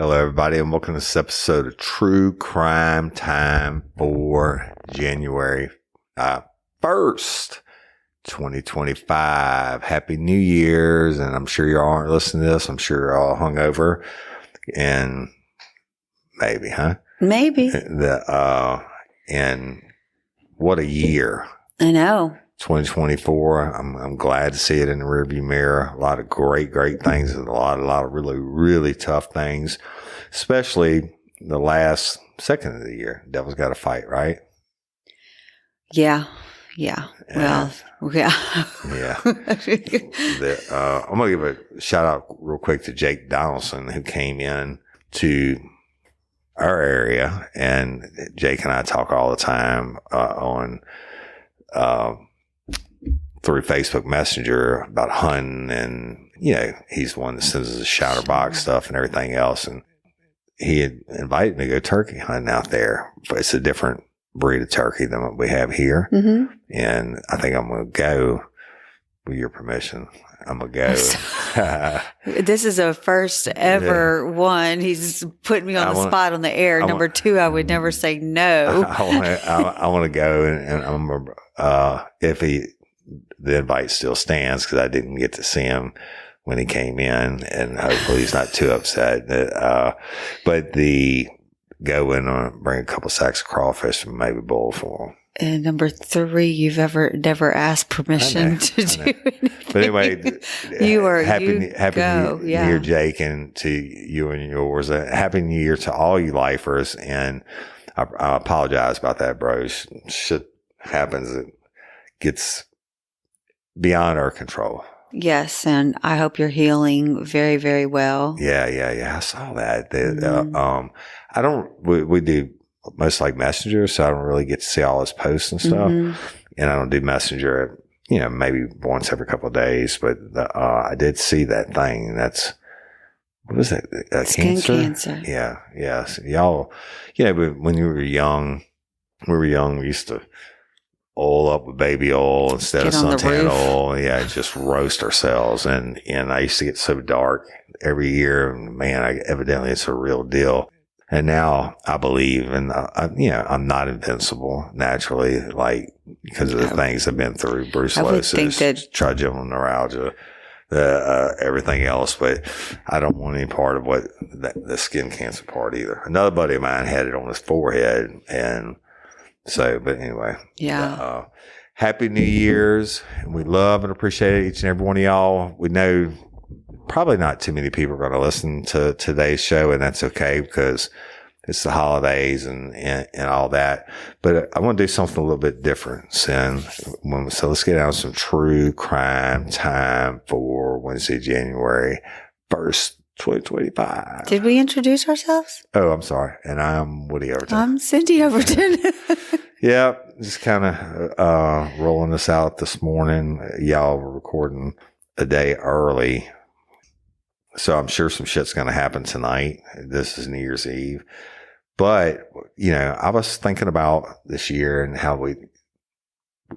Hello, everybody, and welcome to this episode of True Crime Time for January 1st, 2025. Happy New Year's, and I'm sure you all aren't listening to this. I'm sure you're all hungover, and maybe, huh? Maybe. And what a year. I know. 2024. I'm glad to see it in the rearview mirror. A lot of great things, and a lot of really tough things, especially the last second of the year. Devil's got to fight, right? Yeah. Well, yeah. Yeah. I'm going to give a shout out real quick to Jake Donaldson, who came in to our area, and Jake and I talk all the time through Facebook Messenger about hunting, and he's the one that sends us the shouter box stuff and everything else. And he had invited me to go turkey hunting out there, but it's a different breed of turkey than what we have here. Mm-hmm. And I think I'm going to go with your permission. I'm going to go. This is a first ever one. He's putting me on the spot on the air. Number two, I would never say no. I want to go, and I'm if the invite still stands, because I didn't get to see him when he came in, and hopefully he's not too upset. But the go in and bring a couple sacks of crawfish and maybe boil for him. And number three, you've never asked permission to do anything. But anyway, happy New Year, Jake, and to you and yours. Happy New Year to all you lifers. And I apologize about that, bro. Shit happens. It gets beyond our control. Yes, and I hope you're healing very, very well. Yeah. I saw that. We do most like Messenger, so I don't really get to see all his posts and stuff. Mm-hmm. And I don't do Messenger, maybe once every couple of days. But I did see that thing. That's, what was it? Skin cancer. Yeah. So y'all, when you were young, we used to oil up with baby oil instead of suntan oil. Yeah, just roast ourselves. And I used to get so dark every year. Man, evidently it's a real deal. And now I believe, and I'm not invincible naturally, because of the things I've been through, brucellosis, trigeminal neuralgia, everything else. But I don't want any part of the skin cancer part either. Another buddy of mine had it on his forehead, and so, but anyway. Yeah. Happy New Year's. And we love and appreciate each and every one of y'all. We know probably not too many people are going to listen to today's show, and that's okay, because it's the holidays and all that. But I want to do something a little bit different. So let's get down to some true crime time for Wednesday, January 1st, 2025. Did we introduce ourselves? Oh, I'm sorry. And I'm Woody Overton. I'm Cyndi Overton. Yeah, just kind of rolling this out this morning. Y'all were recording a day early, so I'm sure some shit's going to happen tonight. This is New Year's Eve. But, I was thinking about this year and how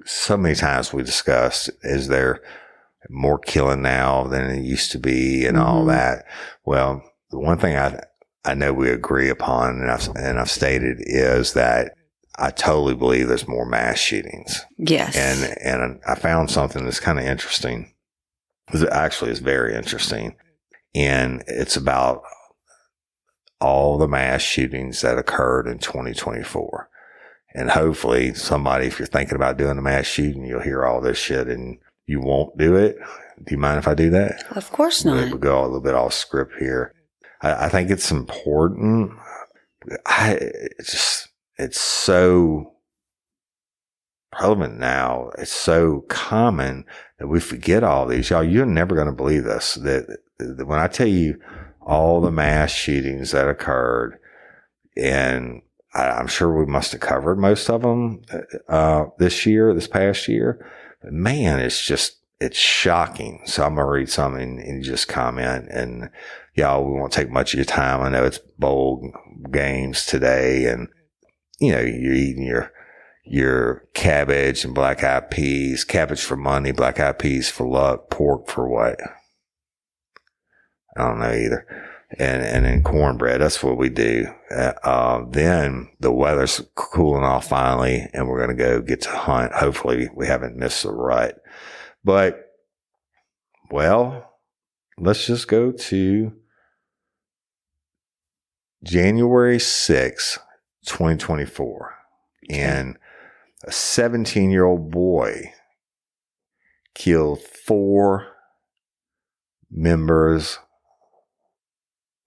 so many times we discussed, is there more killing now than it used to be and all that? Well, the one thing I know we agree upon, and I've stated, is that I totally believe there's more mass shootings. Yes. And I found something that's kind of interesting. Actually, it's very interesting. And it's about all the mass shootings that occurred in 2024. And hopefully somebody, if you're thinking about doing a mass shooting, you'll hear all this shit and you won't do it. Do you mind if I do that? Of course not. We'll go a little bit off script here. I think it's important. It's so relevant now. It's so common that we forget all these. Y'all, you're never going to believe this. That when I tell you all the mass shootings that occurred, and I'm sure we must have covered most of them this past year. But man, it's shocking. So I'm going to read something and just comment. And y'all, we won't take much of your time. I know it's bowl games today, and you're eating your cabbage and black eyed peas, cabbage for money, black eyed peas for luck, pork for what? I don't know either. and then cornbread. That's what we do. Then the weather's cooling off finally, and we're going to go get to hunt. Hopefully we haven't missed the rut. But, well, let's just go to January 6th, 2024. Okay. And a 17-year-old boy killed 4 members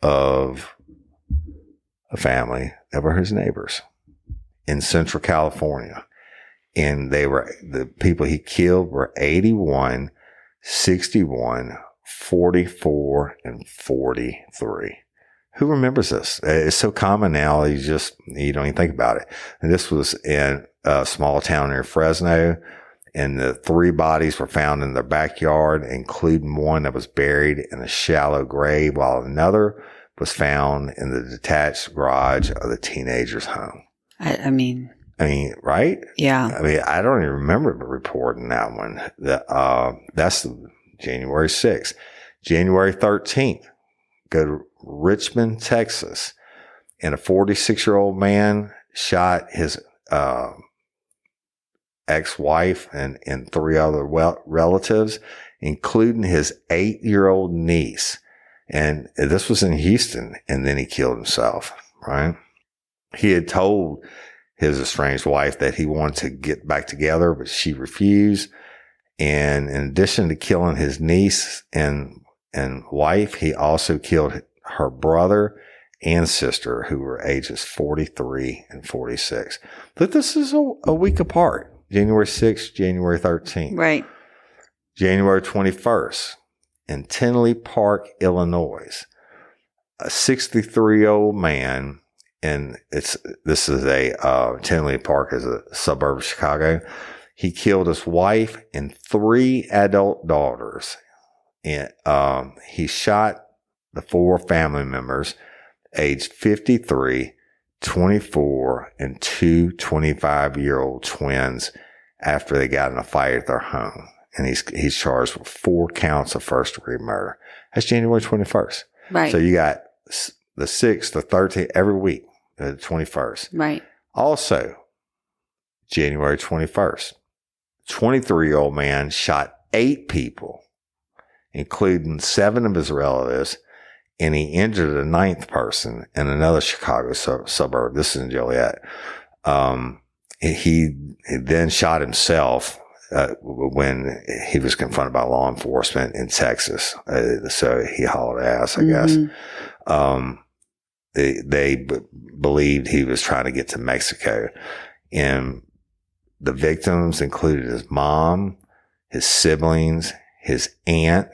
of a family that were his neighbors in Central California. And the people he killed were 81, 61, 44, and 43. Who remembers this? It's so common now, you don't even think about it. And this was in a small town near Fresno, and the 3 bodies were found in their backyard, including one that was buried in a shallow grave, while another was found in the detached garage of the teenager's home. I mean, right? Yeah. I mean, I don't even remember reporting that one. That's January 6th. January 13th, go to Richmond, Texas, and a 46-year-old man shot his ex-wife and 3 other relatives, including his 8-year-old niece. And this was in Houston, and then he killed himself, right? He had told his estranged wife that he wanted to get back together, but she refused. And in addition to killing his niece and wife, he also killed her brother and sister, who were ages 43 and 46. But this is a week apart. January 6th, January 13th. Right. January 21st, in Tinley Park, Illinois, a 63-year-old man, and Tinley Park is a suburb of Chicago. He killed his wife and 3 adult daughters. And he shot the 4 family members, aged 53, 24, and 2 25-year-old twins, after they got in a fight at their home. And he's charged with 4 counts of first-degree murder. That's January 21st. Right. So you got the 6th, the 13th, every week, the 21st. Right. Also, January 21st, 23-year-old man shot 8 people, including 7 of his relatives, and he injured a 9th person in another Chicago suburb. This is in Joliet. He then shot himself when he was confronted by law enforcement in Texas. So he hauled ass, I guess. They believed he was trying to get to Mexico. And the victims included his mom, his siblings, his aunt,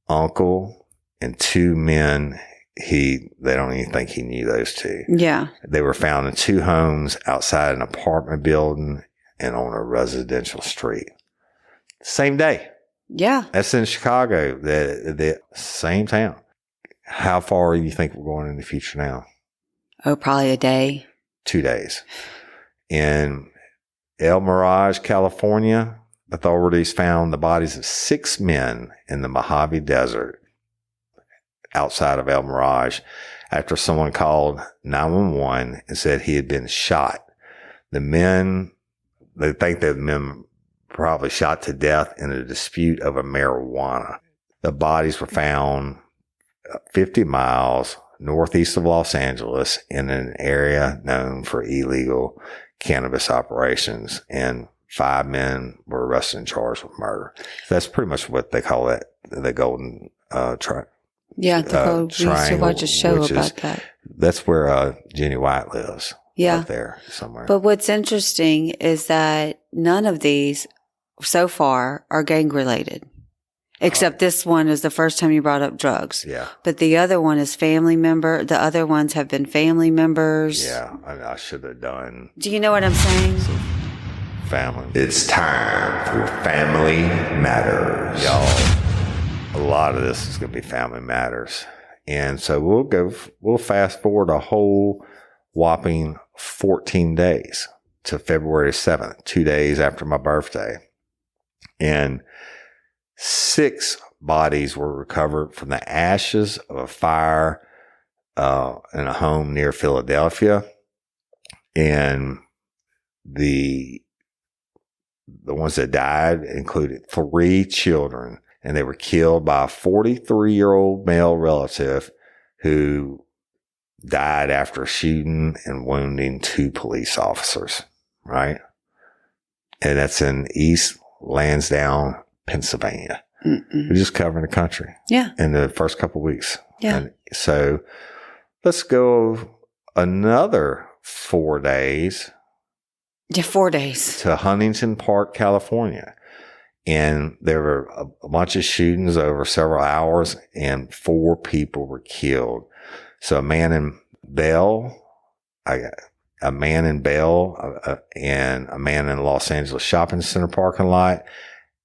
uncle, and 2 men. They don't even think he knew those 2. Yeah. They were found in 2 homes outside an apartment building and on a residential street. Same day. Yeah. That's in Chicago, the same town. How far do you think we're going in the future now? Oh, probably a day. 2 days. In El Mirage, California, authorities found the bodies of 6 men in the Mojave Desert outside of El Mirage after someone called 911 and said he had been shot. They think that the men probably shot to death in a dispute over marijuana. The bodies were found 50 miles northeast of Los Angeles in an area known for illegal cannabis operations, and 5 men were arrested and charged with murder. That's pretty much what they call it, the golden triangle. Yeah, we used to watch a show about that. That's where Jenny White lives. Yeah. Up there somewhere. But what's interesting is that none of these so far are gang related. Except this one is the first time you brought up drugs. Yeah. But the other one is family member. The other ones have been family members. Yeah. I should have done. Do you know what I'm saying? Family. It's time for Family Matters. Y'all, a lot of this is going to be Family Matters. And so we'll fast forward a whole whopping 14 days to February 7th, 2 days after my birthday. And 6 bodies were recovered from the ashes of a fire in a home near Philadelphia. And the ones that died included 3 children, and they were killed by a 43-year-old male relative who died after shooting and wounding 2 police officers, right? And that's in East Lansdowne, Pennsylvania. We're just covering the country. Yeah. In the first couple of weeks. Yeah. And so let's go another 4 days. Yeah, 4 days. To Huntington Park, California. And there were a bunch of shootings over several hours, and 4 people were killed. So a man in Bell, and a man in the Los Angeles Shopping Center parking lot,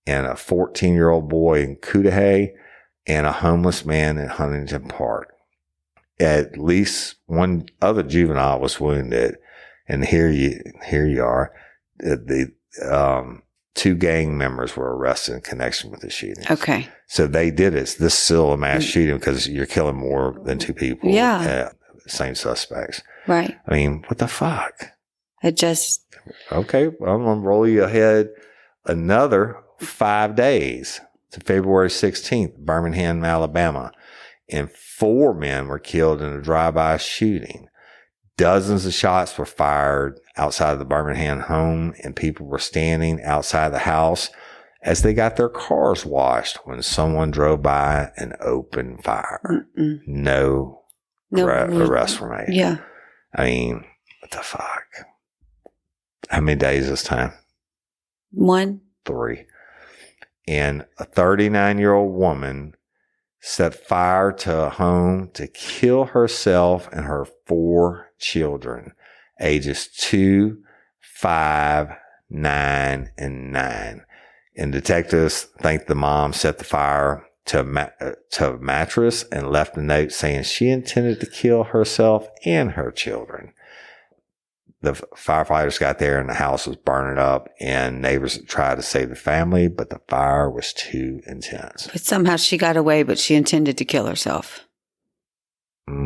and a 14-year-old boy in Cudahy, and a homeless man in Huntington Park. At least one other juvenile was wounded. And here you are. The 2 gang members were arrested in connection with the shooting. Okay. So they did it. This is still a mass shooting because you're killing more than 2 people. Yeah. Same suspects. Right. I mean, what the fuck? It just. Okay. Well, I'm going to roll you ahead another 5 days to February 16th, Birmingham, Alabama. And 4 men were killed in a drive-by shooting. Dozens of shots were fired outside of the Birmingham home, and people were standing outside the house as they got their cars washed when someone drove by and opened fire. No arrests were made. Yeah. I mean, what the fuck? How many days this time? 1. 3. And a 39-year-old woman set fire to a home to kill herself and her 4 children, ages 2, 5, 9, and 9. And detectives think the mom set the fire to a mattress and left a note saying she intended to kill herself and her children. The firefighters got there and the house was burning up, and neighbors tried to save the family, but the fire was too intense. But somehow she got away, but she intended to kill herself. Let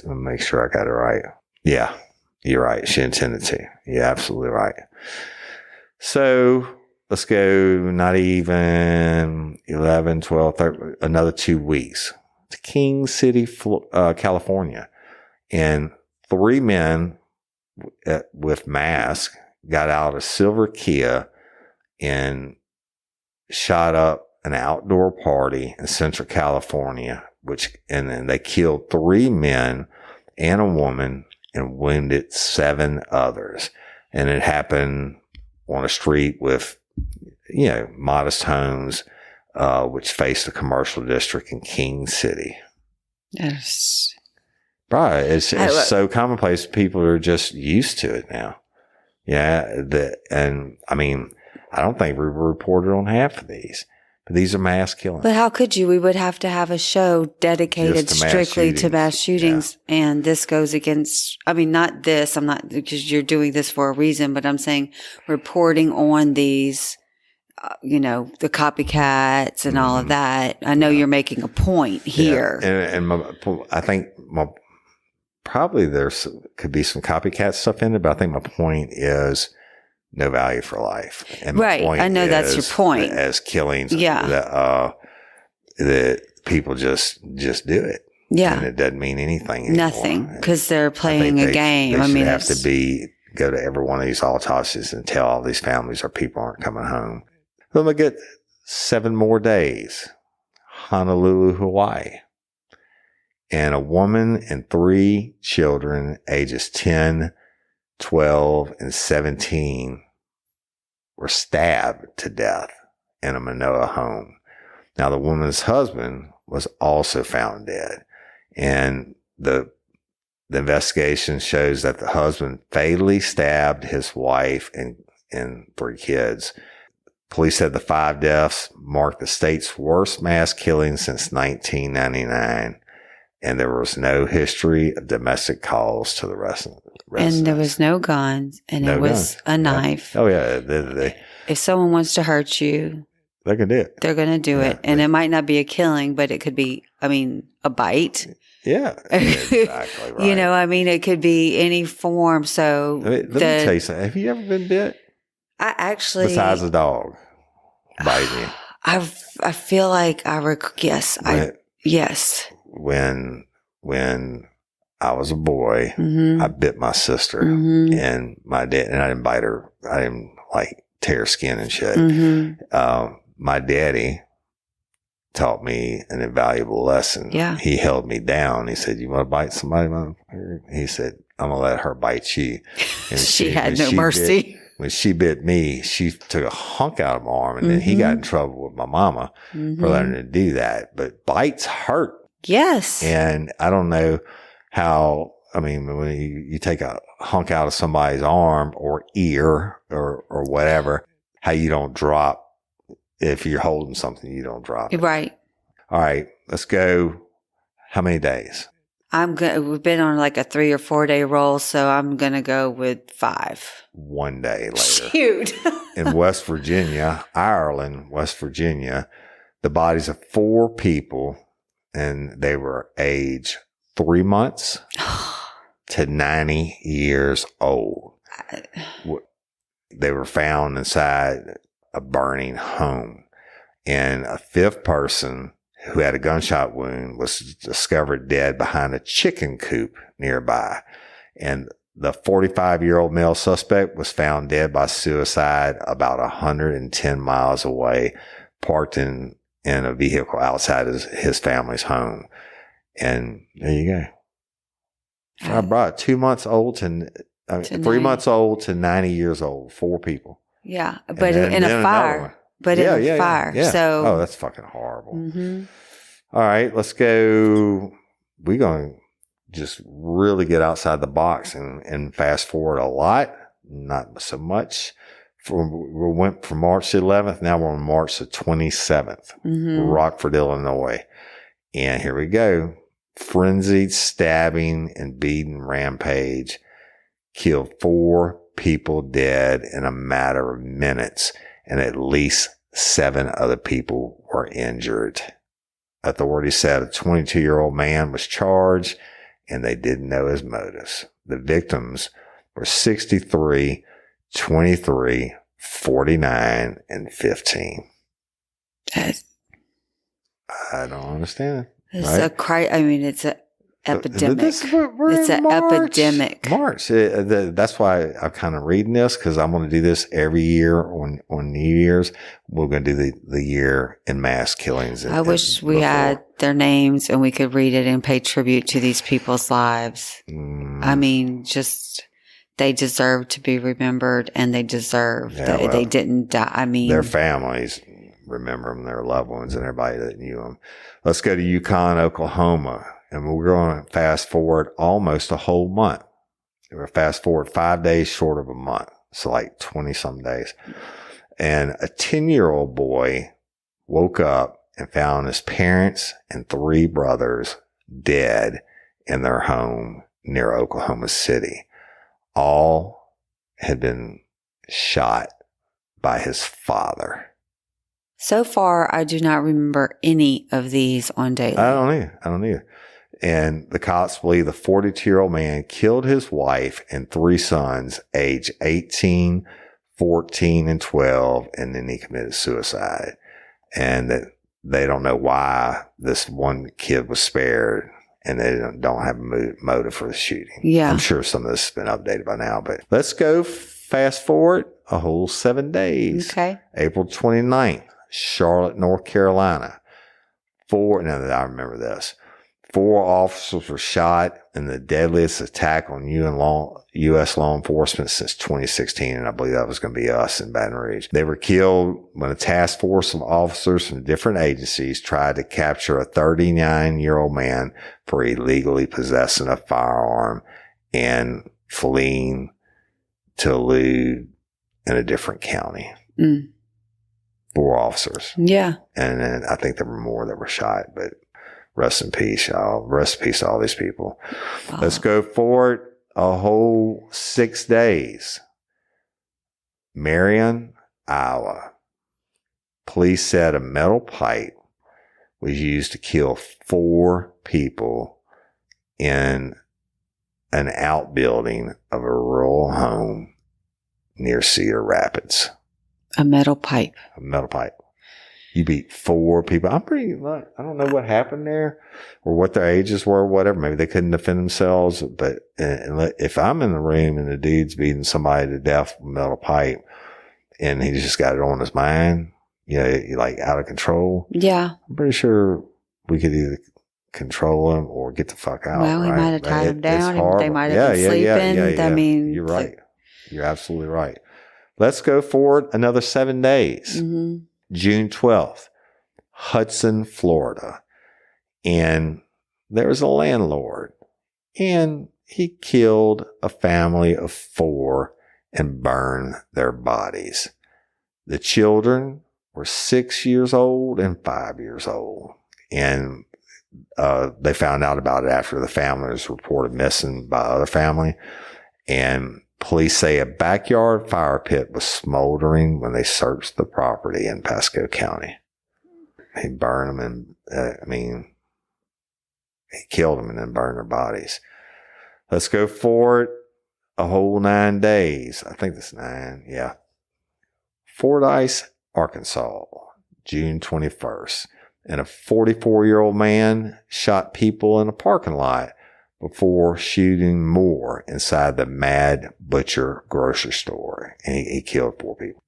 me make sure I got it right. Yeah, you're right. She intended to. You're absolutely right. So let's go not even 11, 12, 13, another 2 weeks to King City, California. And 3 men with masks got out of a silver Kia and shot up an outdoor party in Central California, and then they killed 3 men and a woman and wounded 7 others. And it happened on a street with, modest homes, which faced a commercial district in King City. Yes. Right. It's so commonplace. People are just used to it now. Yeah. And I mean, I don't think we reported on half of these, but these are mass killings. But how could you? We would have to have a show dedicated strictly to mass shootings. Yeah. And this goes against, not this, I'm not, because you're doing this for a reason, but I'm saying reporting on these, the copycats and all of that. I know you're making a point here. Yeah. And I think probably could be some copycat stuff in it, but I think my point is no value for life. And right. I know that's your point. As killings. Yeah. That people just do it. Yeah. And it doesn't mean anything anymore. Nothing. Because they're playing a game. They have to go to every one of these autopsies and tell all these families or people aren't coming home. Then we get 7 more days. Honolulu, Hawaii. And a woman and 3 children, ages 10, 12, and 17, were stabbed to death in a Manoa home. Now, the woman's husband was also found dead. And the investigation shows that the husband fatally stabbed his wife and 3 kids. Police said the 5 deaths marked the state's worst mass killing since 1999. And there was no history of domestic calls to the residents. And there was no guns, and it was a knife. Oh, yeah. If someone wants to hurt you, They're going to do it. They're going to do it. And it might not be a killing, but it could be, a bite. Yeah. Exactly right. It could be any form. So let me tell you something. Have you ever been bit? I actually. Besides a dog biting you? I feel like yes. Yes. When I was a boy, I bit my sister and my dad, and I didn't bite her. I didn't tear skin and shit. My daddy taught me an invaluable lesson. Yeah. He held me down. He said, "You want to bite somebody, motherfucker?" He said, "I'm going to let her bite you." And she had no mercy. When she bit me, she took a hunk out of my arm, and then he got in trouble with my mama for letting her do that. But bites hurt. Yes. And I don't know how, when you take a hunk out of somebody's arm or ear or whatever, how you don't drop. If you're holding something, you don't drop it. Right. All right. Let's go. How many days? We've been on a 3 or 4 day roll, so I'm going to go with 5. 1 day later. Shoot. In West Virginia, the bodies of 4 people, and they were age 3 months to 90 years old. They were found inside a burning home, and a 5th person who had a gunshot wound was discovered dead behind a chicken coop nearby. And the 45-year-old male suspect was found dead by suicide about 110 miles away, parked in a vehicle outside his family's home. And there you go. So I brought 2 months old to 3 months old to 90 years old, 4 people. Yeah, but in a fire. But in a fire. Yeah. So, that's fucking horrible. All right, let's go. We're going to just really get outside the box and fast forward a lot, not so much. We went from March the 11th. Now we're on March the 27th, Rockford, Illinois. And here we go. Frenzied stabbing and beating rampage killed 4 people dead in a matter of minutes, and at least 7 other people were injured. Authorities said a 22-year-old man was charged, and they didn't know his motives. The victims were 63, 23, 49, and 15. I don't understand. It's it's an epidemic. It's an epidemic. March. That's why I'm kind of reading this, because I'm going to do this every year on New Year's. We're going to do the year in mass killings. I wish we had their names and we could read it and pay tribute to these people's lives. They deserve to be remembered, and they deserve that they didn't die. Their families remember them, their loved ones, and everybody that knew them. Let's go to Yukon, Oklahoma. And we're going to fast forward almost a whole month. We're fast forward 5 days short of a month. So 20-some days. And a 10-year-old boy woke up and found his parents and 3 brothers dead in their home near Oklahoma City. All had been shot by his father. So far, I do not remember any of these on daily. I don't either. And the cops believe the 42-year-old man killed his wife and 3 sons, age 18, 14, and 12, and then he committed suicide. And that they don't know why this one kid was spared, and they don't have a motive for the shooting. Yeah. I'm sure some of this has been updated by now, but let's go fast forward a whole 7 days. Okay. April 29th, Charlotte, North Carolina. I remember this. 4 officers were shot in the deadliest attack on U.S. law enforcement since 2016, and I believe that was going to be us in Baton Rouge. They were killed when a task force of officers from different agencies tried to capture a 39-year-old man for illegally possessing a firearm and fleeing to elude in a different county. 4 officers. Yeah. And then I think there were more that were shot, but rest in peace, y'all. Rest in peace to all these people. Wow. Let's go forward a whole 6 days. Marion, Iowa. police said a metal pipe was used to kill 4 people in an outbuilding of a rural home near Cedar Rapids. A metal pipe. A metal pipe. You beat 4 people. I don't know what happened there or what their ages were or whatever. Maybe they couldn't defend themselves. But if I'm in the room and the dude's beating somebody to death with a metal pipe and he just got it on his mind, like out of control. Yeah. I'm pretty sure we could either control him or get the fuck out. Well, he might have tied him down. And they might have been sleeping. Yeah. I mean, you're right. You're absolutely right. Let's go forward another 7 days. Mm-hmm. June 12th, Hudson, Florida. And there was a landlord and he killed a family of 4 and burned their bodies. The children were 6 years old and 5 years old. And they found out about it after the family was reported missing by other family. And police say a backyard fire pit was smoldering when they searched the property in Pasco County. He burned them and, he killed them and then burned their bodies. Let's go forward a whole 9 days. I think that's 9. Yeah. Fordyce, Arkansas, June 21st. And a 44-year-old man shot people in a parking lot before shooting more inside the Mad Butcher grocery store. And he killed 4 people.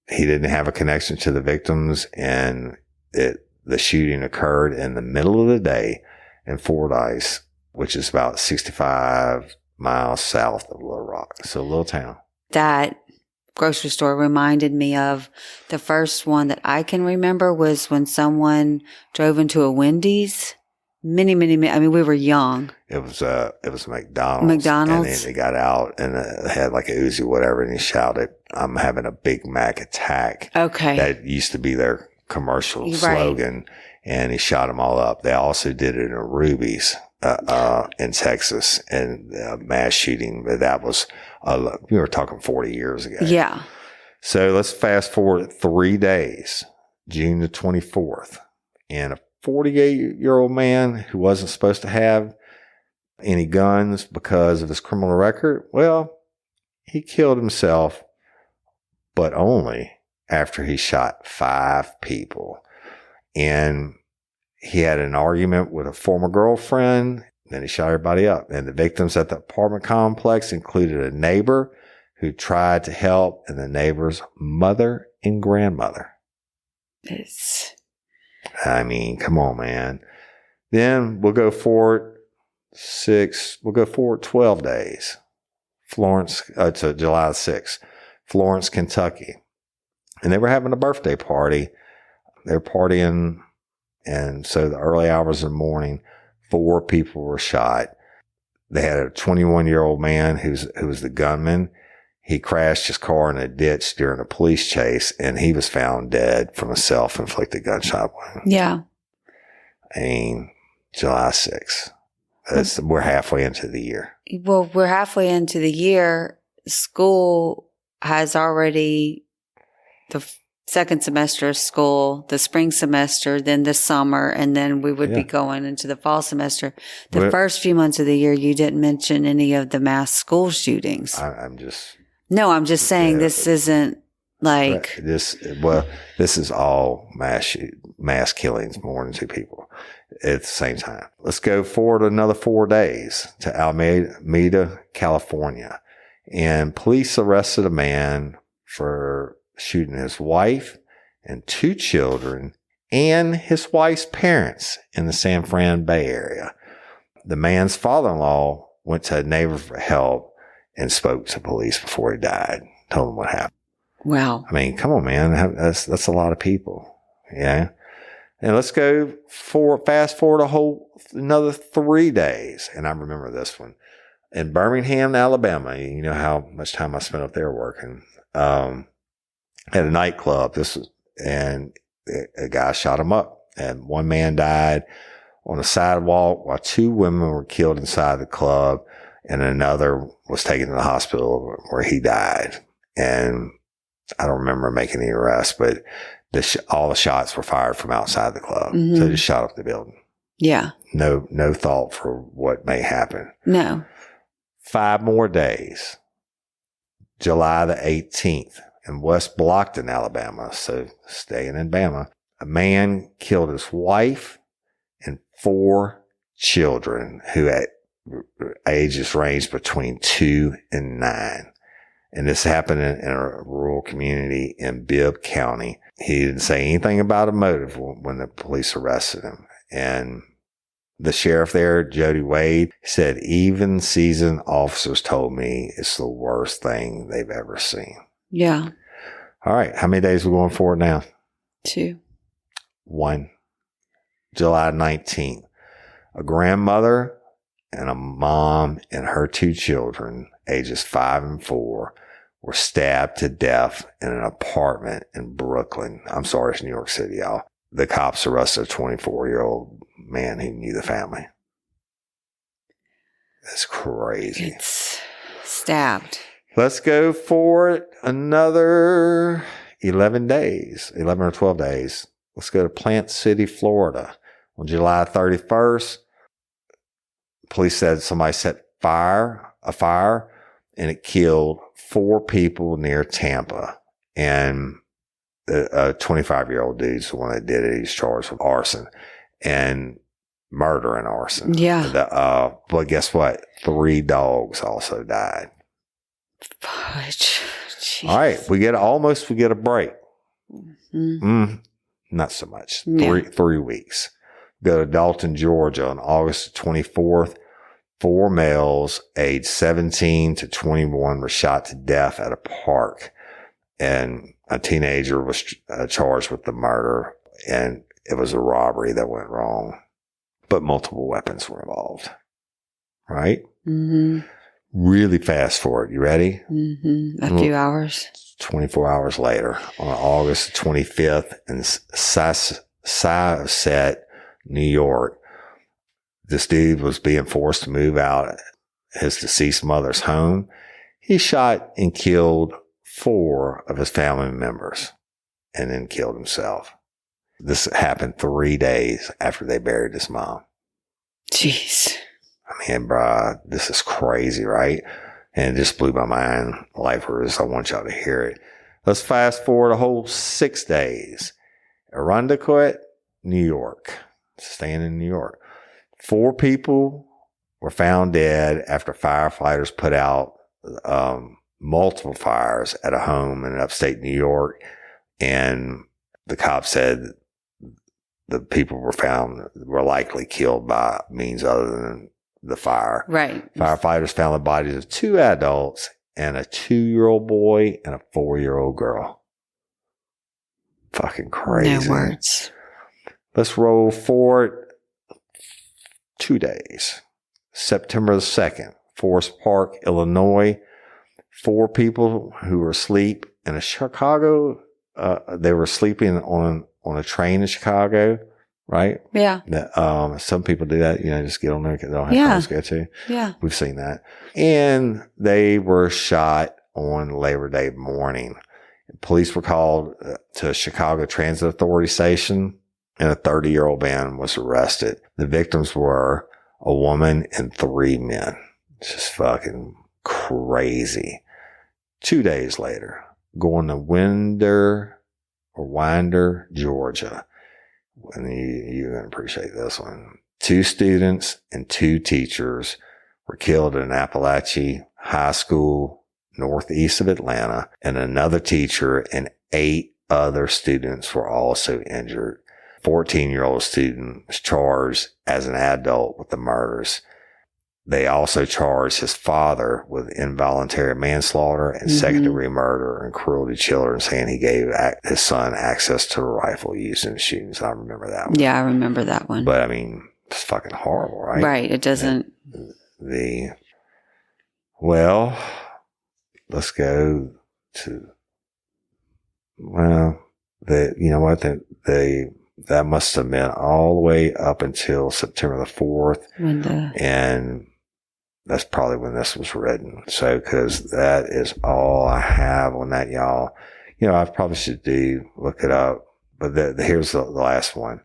He didn't have a connection to the victims, and the shooting occurred in the middle of the day in Fordyce, which is about 65 miles south of Little Rock. So a little town. That grocery store reminded me of the first one that I can remember was when someone drove into a Wendy's. Many, we were young. It was McDonald's. McDonald's. And then they got out and had like a Uzi, whatever, and he shouted, "I'm having a Big Mac attack." Okay. That used to be their commercial slogan, and he shot them all up. They also did it in Ruby's in Texas, and mass shooting. That was, we were talking 40 years ago. Yeah. So let's fast forward 3 days, June the 24th, and a 48-year-old man who wasn't supposed to have any guns because of his criminal record. Well, he killed himself, but only after he shot 5 people. And he had an argument with a former girlfriend. Then he shot everybody up. And the victims at the apartment complex included a neighbor who tried to help and the neighbor's mother and grandmother. Come on, man. Then we'll go forward 12 days. Florence, to July 6th, Florence, Kentucky. And they were having a birthday party. They were partying. And so the early hours of the morning, 4 people were shot. They had a 21-year-old man who was the gunman. He crashed his car in a ditch during a police chase, and he was found dead from a self-inflicted gunshot wound. Yeah. July 6th. We're halfway into the year. Well, we're halfway into the year. School has already, the second semester of school, the spring semester, then the summer, and then we would be going into the fall semester. The first few months of the year, you didn't mention any of the mass school shootings. I'm just saying this isn't like this is all mass killings, more than 2 people at the same time. Let's go forward another 4 days to Alameda, California. And police arrested a man for shooting his wife and 2 children and his wife's parents in the San Fran Bay Area. The man's father-in-law went to a neighbor for help and spoke to police before he died. Told them what happened. Wow. Come on, man. That's a lot of people. Yeah. And let's go fast forward another 3 days. And I remember this one. In Birmingham, Alabama, you know how much time I spent up there working, at a nightclub. And a guy shot him up. And 1 man died on the sidewalk while 2 women were killed inside the club. And another was taken to the hospital where he died. And I don't remember making any arrests, but all the shots were fired from outside the club. So they just shot up the building. Yeah. No thought for what may happen. No. 5 more days. July the 18th in West Blockton, Alabama. So staying in Bama. A man killed his wife and 4 children who at ages ranged between 2 and 9. And this happened in a rural community in Bibb County. He didn't say anything about a motive when the police arrested him. And the sheriff there, Jody Wade, said even seasoned officers told me it's the worst thing they've ever seen. Yeah. All right. How many days are we going forward now? 2. 1. July 19th. A grandmother and a mom and her 2 children, ages 5 and 4, were stabbed to death in an apartment in Brooklyn. I'm sorry, it's New York City, y'all. The cops arrested a 24-year-old man who knew the family. That's crazy. It's stabbed. Let's go for another 11 days, 11 or 12 days. Let's go to Plant City, Florida. On July 31st, police said somebody set a fire, and it killed 4 people near Tampa. And a 25-year-old dude's the one that did it. He's charged with arson and murder and arson. Yeah. But guess what? 3 dogs also died. Fudge. Jeez. All right. We get a break. Not so much. Yeah. 3 weeks. Go to Dalton, Georgia on August 24th. 4 males aged 17 to 21 were shot to death at a park. And a teenager was charged with the murder. And it was a robbery that went wrong. But multiple weapons were involved. Right? Mm-hmm. Really fast forward. You ready? Mm-hmm. A few hours. 24 hours later, on August 25th in Syosset, New York, this dude was being forced to move out his deceased mother's home. He shot and killed 4 of his family members and then killed himself. This happened 3 days after they buried his mom. Jeez. I mean, bruh, this is crazy, right? And it just blew my mind. Lifers, I want y'all to hear it. Let's fast forward a whole 6 days. Arundecoit, New York. Staying in New York. 4 people were found dead after firefighters put out multiple fires at a home in upstate New York. And the cops said the people were likely killed by means other than the fire. Right. Firefighters found the bodies of 2 adults and a 2-year-old boy and a 4-year-old girl. Fucking crazy. No words. Let's roll forward 2 days. September the 2nd, Forest Park, Illinois. 4 people who were asleep in a Chicago. They were sleeping on a train in Chicago. Right? Yeah. Some people do that, just get on there because they don't have places to go to. Yeah. We've seen that. And they were shot on Labor Day morning. Police were called to Chicago Transit Authority station, and a 30-year-old man was arrested. The victims were a woman and 3 men. It's just fucking crazy. 2 days later, going to Winder, Georgia. And you're going to appreciate this one. 2 students and 2 teachers were killed in Appalachia High School, northeast of Atlanta, and another teacher and 8 other students were also injured. 14-year-old student was charged as an adult with the murders. They also charged his father with involuntary manslaughter and second-degree murder and cruelty to children, saying he gave his son access to a rifle used in the shootings. I remember that one. Yeah, I remember that one. But, I mean, it's fucking horrible, right? Right. It doesn't. Well, let's go to, that must have been all the way up until September the 4th. And that's probably when this was written. So, because that is all I have on that, y'all. I probably should look it up, but here's the last one.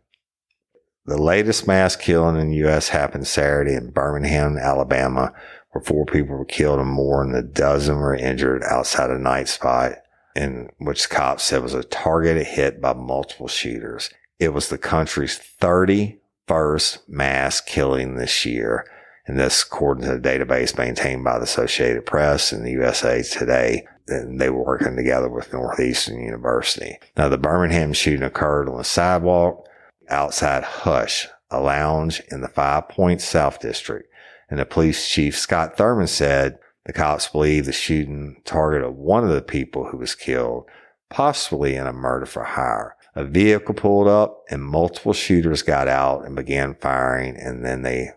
The latest mass killing in the U.S. happened Saturday in Birmingham, Alabama, where 4 people were killed and more than a dozen were injured outside a night spot, in which cops said was a targeted hit by multiple shooters. It was the country's 31st mass killing this year, and this according to a database maintained by the Associated Press and the USA Today. And they were working together with Northeastern University. Now, the Birmingham shooting occurred on the sidewalk outside Hush, a lounge in the 5 Points South District. And the police chief, Scott Thurman, said the cops believe the shooting targeted one of the people who was killed, possibly in a murder for hire. A vehicle pulled up and multiple shooters got out and began firing, and then they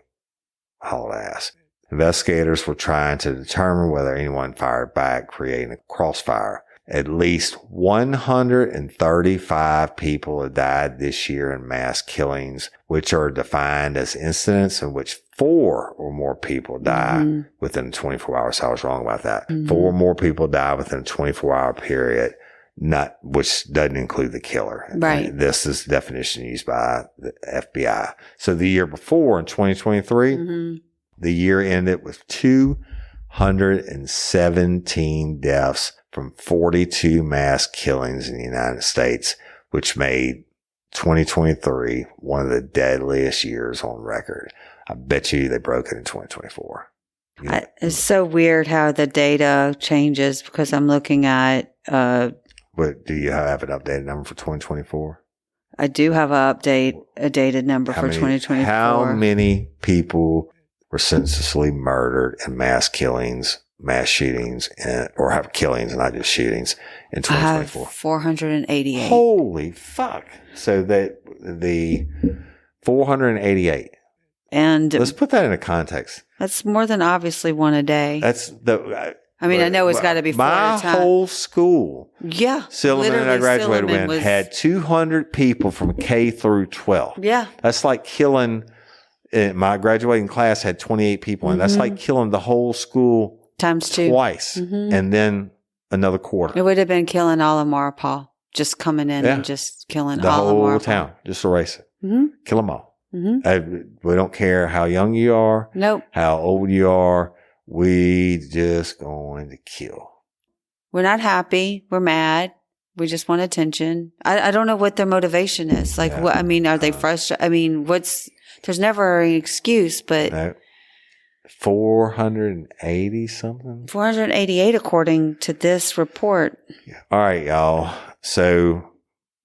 hauled ass. Investigators were trying to determine whether anyone fired back, creating a crossfire. At least 135 people have died this year in mass killings, which are defined as incidents in which 4 or more people die within 24 hours. I was wrong about that. 4 or more people die within a 24-hour period, which doesn't include the killer. Right. And this is the definition used by the FBI. So the year before, in 2023, the year ended with 217 deaths from 42 mass killings in the United States, which made 2023 one of the deadliest years on record. I bet you they broke it in 2024. It's so weird how the data changes, because I'm looking at... But do you have an updated number for 2024? I do have a dated number for 2024. How many people were senselessly murdered in mass killings, mass shootings, or have killings, not just shootings, in 2024? I have 488. Holy fuck. So the 488. And let's put that into context. That's more than obviously one a day. I know it's got to be 4 at a time. My whole school. Yeah. Silliman, I graduated with, had 200 people from K through 12. Yeah. That's like killing... My graduating class had 28 people, and that's like killing the whole school times 2 twice, and then another quarter. It would have been killing all of Marpole, just coming in and just killing the all of whole Marpole. town. Just erase it. Kill them all. We don't care how young you are, how old you are. We just going to kill. We're not happy. We're mad. We just want attention. I don't know what their motivation is. Like, what? I mean, are they frustrated? I mean, there's never an excuse, but 480 something? 488 according to this report. Yeah. All right, y'all. So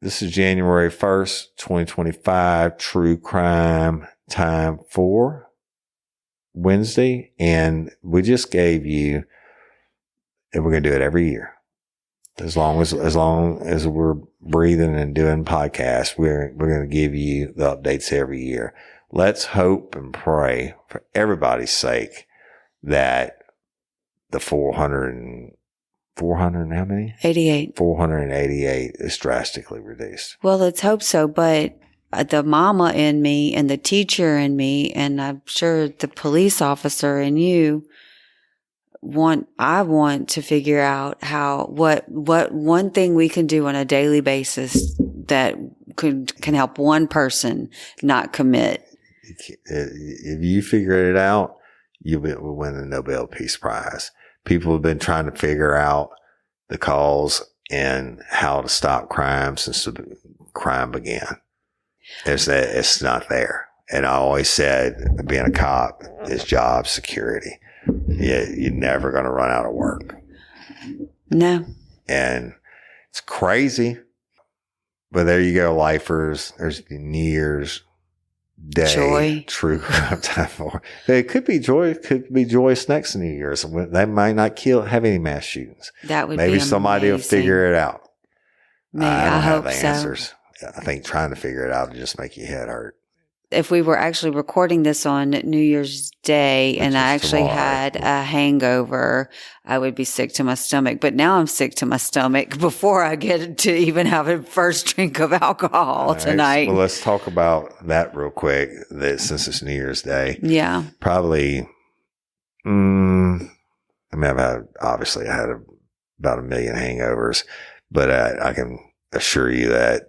this is January 1st, 2025, True Crime Time for Wednesday. And we just gave you, and we're going to do it every year. As long as we're breathing and doing podcasts, we're going to give you the updates every year. Let's hope and pray for everybody's sake that the 400 how many? 88. 488 is drastically reduced. Well, let's hope so. But the mama in me and the teacher in me, and I'm sure the police officer in you, I want to figure out what one thing we can do on a daily basis that can help one person not commit. If you figure it out, you'll win the Nobel Peace Prize. People have been trying to figure out the cause and how to stop crime since the crime began. It's not there. And I always said, being a cop is job security. You're never going to run out of work. No. And it's crazy. But there you go, lifers. There's the New Year's Day. Joy. True crime time for. It could be joy. It could be joyous next New Year's. They might not have any mass shootings. That would Maybe be somebody will figure it out. I don't have hope the so. answers. I think trying to figure it out will just make your head hurt. If we were actually recording this on New Year's Day and I actually had a hangover, I would be sick to my stomach. But now I'm sick to my stomach before I get to even have a first drink of alcohol tonight. Well, let's talk about that real quick. Since it's New Year's Day. Yeah. Probably, I had about 1 million hangovers. But I can assure you that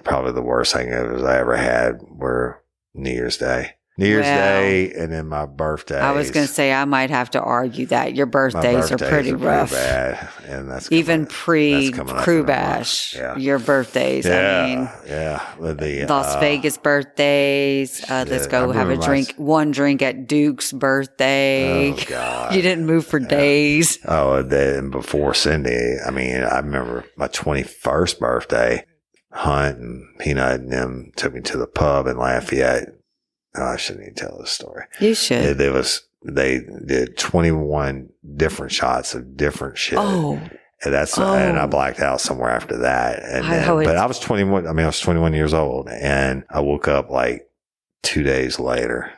probably the worst hangovers I ever had were New Year's Day. New Year's Day and then my birthday. I was going to say, I might have to argue that your birthdays are pretty rough. Pretty bad, and that's even pre-Crew Bash. Your birthdays. Yeah, with the Las Vegas birthdays. Let's go have a drink. One drink at Duke's birthday. Oh God! You didn't move for days. Oh, then before Cyndi, I mean, I remember my 21st birthday. Hunt and Peanut and them took me to the pub in Lafayette. Oh, I shouldn't even tell this story. You should. They did 21 different shots of different shit. Oh. And and I blacked out somewhere after that. But I was 21. I mean, I was 21 years old, and I woke up like 2 days later.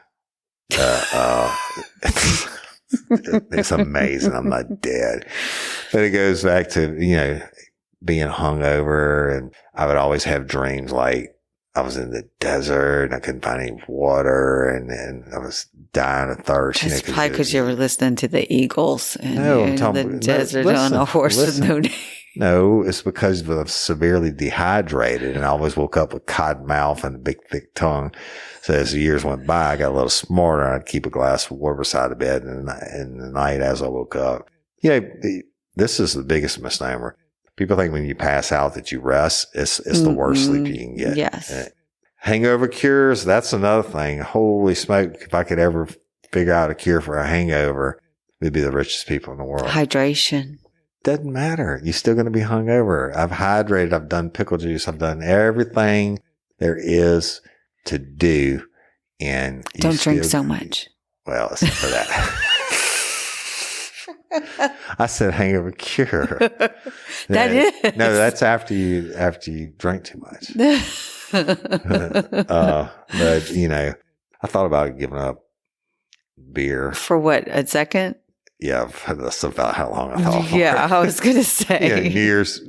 It's amazing. I'm not dead. But it goes back to, being hungover, and I would always have dreams like I was in the desert and I couldn't find any water, and I was dying of thirst. That's probably because you were listening to the Eagles and you're in the desert on a horse with no name. No, it's because I was severely dehydrated, and I always woke up with cotton mouth and a big thick tongue. So as the years went by, I got a little smarter. I'd keep a glass of water beside the bed in the night as I woke up. This is the biggest misnomer. People think when you pass out that you rest. It's the worst sleep you can get. Yes. Hangover cures, that's another thing. Holy smoke. If I could ever figure out a cure for a hangover, we'd be the richest people in the world. Hydration. Doesn't matter. You're still going to be hungover. I've hydrated. I've done pickle juice. I've done everything there is to do. And don't drink so much. Well, except for that. I said hangover cure. That is. No, that's after you drink too much. But I thought about giving up beer. For what, a second? Yeah, that's about how long I thought. Yeah, I was going to say. New Year's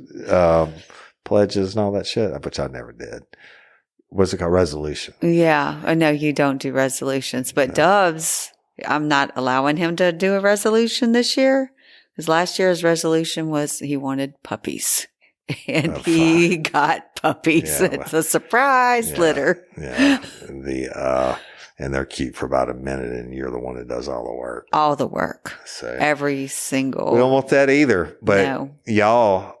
pledges and all that shit, which I never did. What's it called? Resolution. Yeah. I know you don't do resolutions, but Dubs, I'm not allowing him to do a resolution this year. Because last year's resolution was he wanted puppies. And he got puppies. Yeah, it's a surprise litter. Yeah. And they're cute for about a minute, and you're the one that does all the work. All the work. So every single. We don't want that either. But y'all,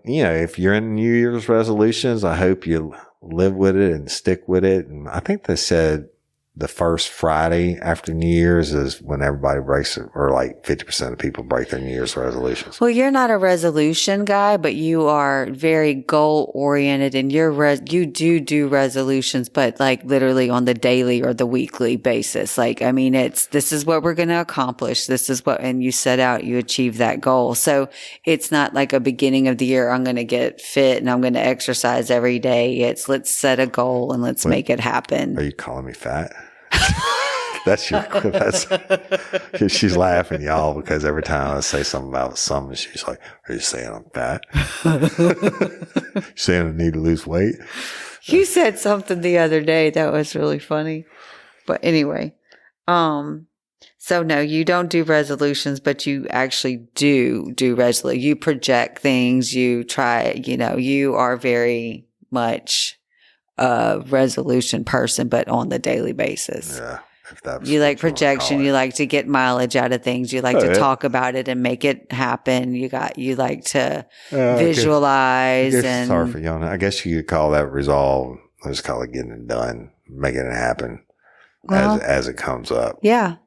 if you're in New Year's resolutions, I hope you live with it and stick with it. And I think they said the first Friday after New Year's is when everybody breaks it, or like 50% of people break their New Year's resolutions. Well, you're not a resolution guy, but you are very goal oriented, and you do resolutions, but like literally on the daily or the weekly basis. Like, I mean, this is what we're going to accomplish. This is what, and you set out, you achieve that goal. So it's not like a beginning of the year, I'm going to get fit and I'm going to exercise every day. It's let's set a goal and let's make it happen. Are you calling me fat? That's she's laughing, y'all, because every time I say something about something, she's like, "Are you saying I'm fat? Saying I need to lose weight?" You said something the other day that was really funny. But anyway, so no, you don't do resolutions, but you actually do resolutions. You project things. You try. You are very much a resolution person, but on the daily basis. Yeah. You like projection. You like to get mileage out of things. You like to talk about it and make it happen. You like to visualize. It's hard for y'all. I guess you could call that resolve. Let's call it getting it done, making it happen as it comes up. Yeah.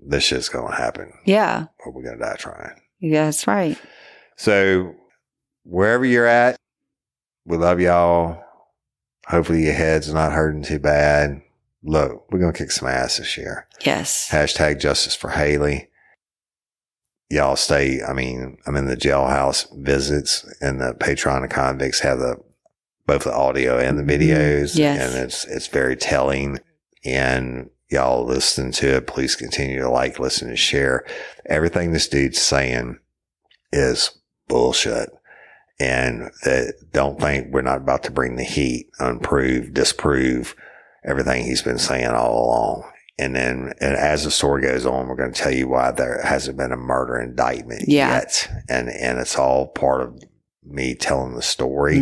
This shit's going to happen. Yeah. Or we're going to die trying. Yeah, that's right. So wherever you're at, we love y'all. Hopefully your head's not hurting too bad. Look, we're going to kick some ass this year. Yes. # Justice for Haley. Y'all stay. I mean, I'm in the jailhouse visits, and the Patreon and convicts have both the audio and the videos. Yes. And it's very telling. And y'all listen to it. Please continue to listen and share. Everything this dude's saying is bullshit. And don't think we're not about to bring the heat, unprove, disprove everything he's been saying all along. And as the story goes on, we're going to tell you why there hasn't been a murder indictment yet. And it's all part of me telling the story.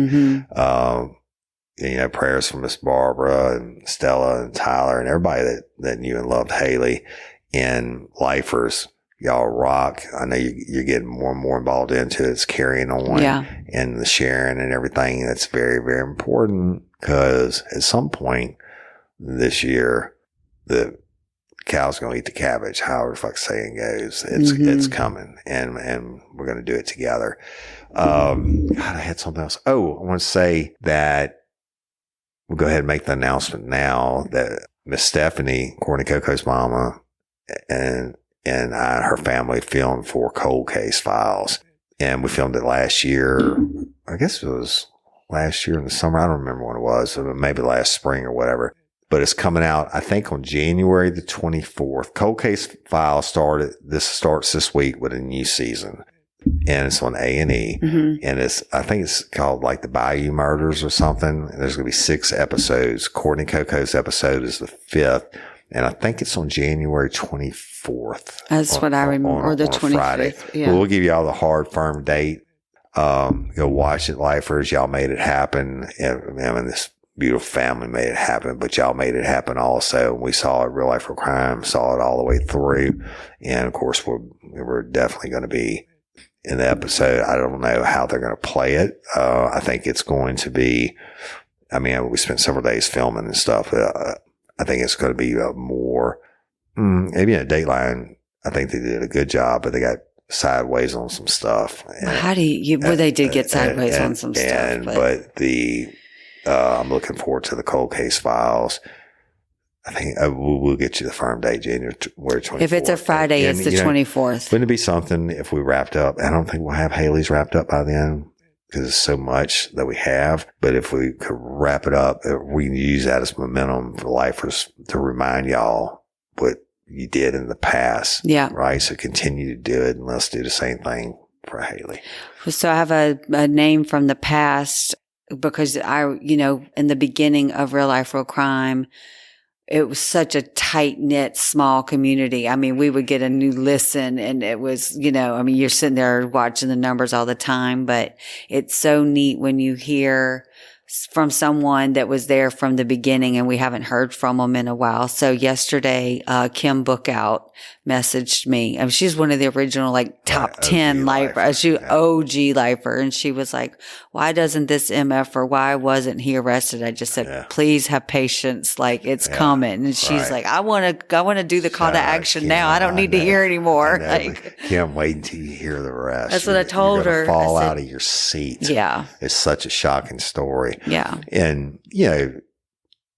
Prayers from Miss Barbara and Stella and Tyler and everybody that knew and loved Haley. And lifers, y'all rock. I know you're getting more and more involved into it. It's carrying on and the sharing and everything. That's very, very important because at some point this year, the cow's going to eat the cabbage, however the fuck saying goes. It's coming and we're going to do it together. God, I had something else. Oh, I want to say that we'll go ahead and make the announcement now that Miss Stephanie, Courtney Coco's mama, and her family filmed for Cold Case Files. And we filmed it last year. I guess it was last year in the summer. I don't remember when it was. Maybe last spring or whatever. But it's coming out, I think, on January the 24th. Cold Case Files starts this week with a new season. And it's on A&E. And I think it's called like the Bayou Murders or something. And there's going to be 6 episodes. Courtney Coco's episode is the 5th. And I think it's on January 24th. That's what I remember. Or the 25th. Friday. Yeah. We'll give you all the hard, firm date. Go watch it, lifers. Y'all made it happen. And this beautiful family made it happen, but y'all made it happen also. We saw it, Real Life for Crime, saw it all the way through. And of course, we're definitely going to be in the episode. I don't know how they're going to play it. I think it's going to be, we spent several days filming and stuff. I think it's going to be more, maybe in a Dateline. I think they did a good job, but they got sideways on some stuff. And, they did get sideways on some stuff. I'm looking forward to the Cold Case Files. I think we'll get you the firm date, January 24th. If it's a Friday, it's the 24th. Wouldn't it be something if we wrapped up? I don't think we'll have Haley's wrapped up by then because it's so much that we have. But if we could wrap it up, we can use that as momentum for lifers to remind y'all what you did in the past. Yeah. Right? So continue to do it, and let's do the same thing for Haley. So I have a name from the past because in the beginning of Real Life Real Crime, it was such a tight-knit, small community. We would get a new listen and it was, you're sitting there watching the numbers all the time, but it's so neat when you hear from someone that was there from the beginning and we haven't heard from them in a while. So yesterday, Kim Bookout messaged me. She's one of the original top 10 lifer. She OG lifer. And she was like, why doesn't this MF or why wasn't he arrested? I just said, please have patience. It's coming. And she's like, I want to do the call to action now. I don't need to hear anymore. Can't wait until you hear the rest. That's what I told her. Fall out of your seat. Yeah. It's such a shocking story. Yeah. And,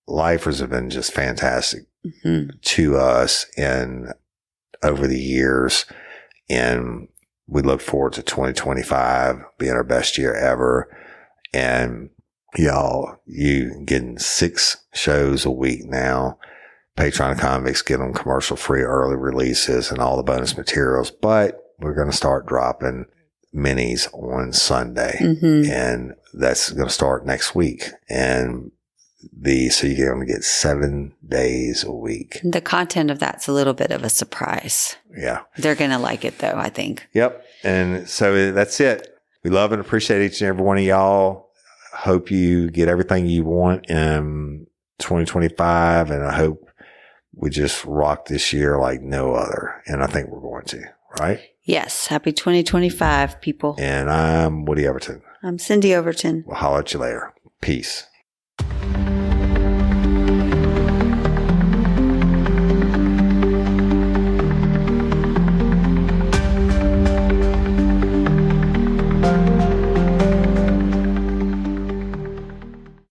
lifers have been just fantastic to us and over the years. And we look forward to 2025 being our best year ever. And y'all, you getting 6 shows a week now. Patreon Convicts get them commercial free early releases and all the bonus materials. But we're going to start dropping minis on Sunday. And that's going to start next week. And so you're going to get 7 days a week. The content of that's a little bit of a surprise. Yeah. They're going to like it though, I think. Yep. And so that's it. We love and appreciate each and every one of y'all. Hope you get everything you want in 2025. And I hope we just rock this year like no other. And I think we're going to, right? Yes. Happy 2025, people. And I'm Woody Overton. I'm Cyndi Overton. We'll holler at you later. Peace.